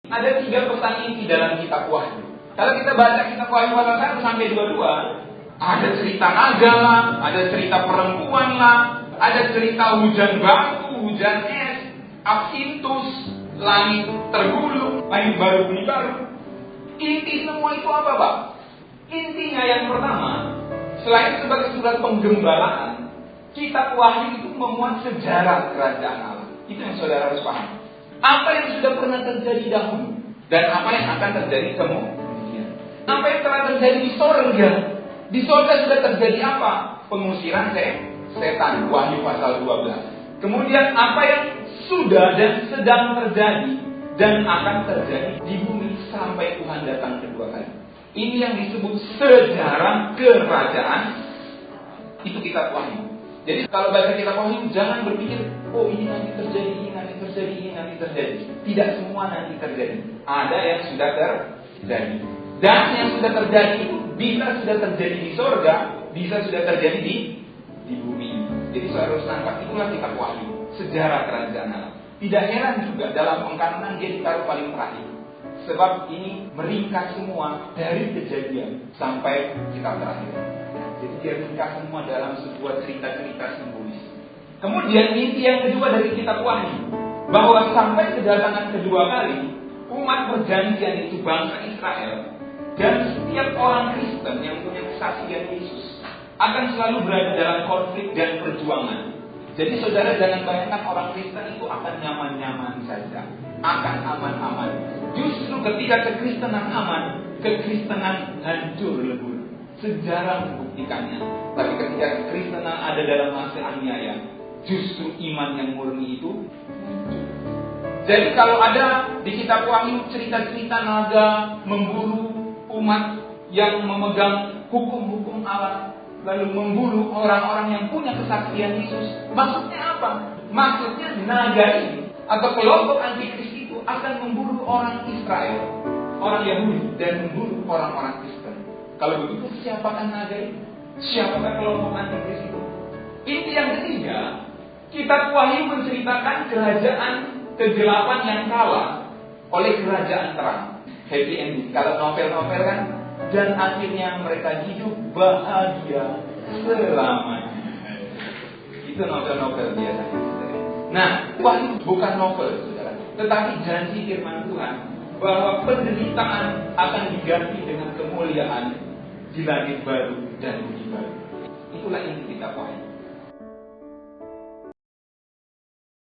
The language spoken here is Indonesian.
Ada 3 pesan inti dalam kitab Wahyu. Kalau kita baca kitab Wahyu pasal 1 sampai 22, ada cerita naga lah, ada cerita perempuan lah, ada cerita hujan batu, hujan es, asintus, langit tergulung, langit baru bumi baru. Inti semua itu apa, Pak? Intinya yang pertama, selain sebagai surat penggembalaan, kitab Wahyu itu memuat sejarah kerajaan Allah. Itu yang saudara harus paham. Apa yang sudah pernah terjadi dahulu dan apa yang akan terjadi kemudian. Apa yang telah terjadi di sorga. Di sorga sudah terjadi apa? Pengusiran setan, Wahyu pasal 12. Kemudian apa yang sudah dan sedang terjadi dan akan terjadi di bumi sampai Tuhan datang kedua kali. Ini yang disebut sejarah kerajaan. Itu kitab Wahyu. Jadi kalau baca kitab Wahyu jangan berpikir, oh ini nanti terjadi, ini nanti terjadi, ini nanti terjadi. Tidak semua nanti terjadi. Ada yang sudah terjadi. Dan yang sudah terjadi itu bisa sudah terjadi di sorga, bisa sudah terjadi di bumi. Jadi saudara harus nangkap, itulah kitab Wahyu, sejarah kerajaan Allah. Tidak heran juga dalam pengkanonan dia ditaruh paling terakhir. Sebab ini meringkas semua dari kejadian sampai kitab terakhir. Jadi dia ringkas semua dalam sebuah cerita-cerita simbolis. Kemudian inti yang kedua dari kitab Wahyu, bahwa sampai kedatangan kedua kali, umat perjanjian itu bangsa Israel dan setiap orang Kristen yang punya kesaksian Yesus akan selalu berada dalam konflik dan perjuangan. Jadi saudara jangan bayangkan orang Kristen itu akan nyaman-nyaman saja, akan aman-aman. Justru ketika kekristenan aman, kekristenan hancur lebur. Sejarah membuktikannya. Tapi ketika kekristenan ada dalam masa aniaya, justru iman yang murni itu muncul. Jadi kalau ada di kitab Wahyu cerita-cerita naga memburu umat yang memegang hukum-hukum Allah, lalu memburu orang-orang yang punya kesaksian Yesus, maksudnya apa? Maksudnya naga ini atau kelompok antikris itu akan memburu orang Israel, orang Yahudi, dan memburu orang-orang Kristen. Kalau begitu siapakah naga itu? Siapakah kelompok antikris itu? Inti yang ketiga, kitab Wahyu menceritakan kerajaan kegelapan yang kalah oleh kerajaan terang. Happy ending. Kalau novel-novel kan, dan akhirnya mereka hidup bahagia selamanya. Itu novel-novel biasanya. Nah, Wahyu bukan novel, saudara, tetapi janji firman Tuhan bahwa penderitaan akan diganti dengan kemuliaan di langit baru dan bumi baru. Itulah inti kitab Wahyu.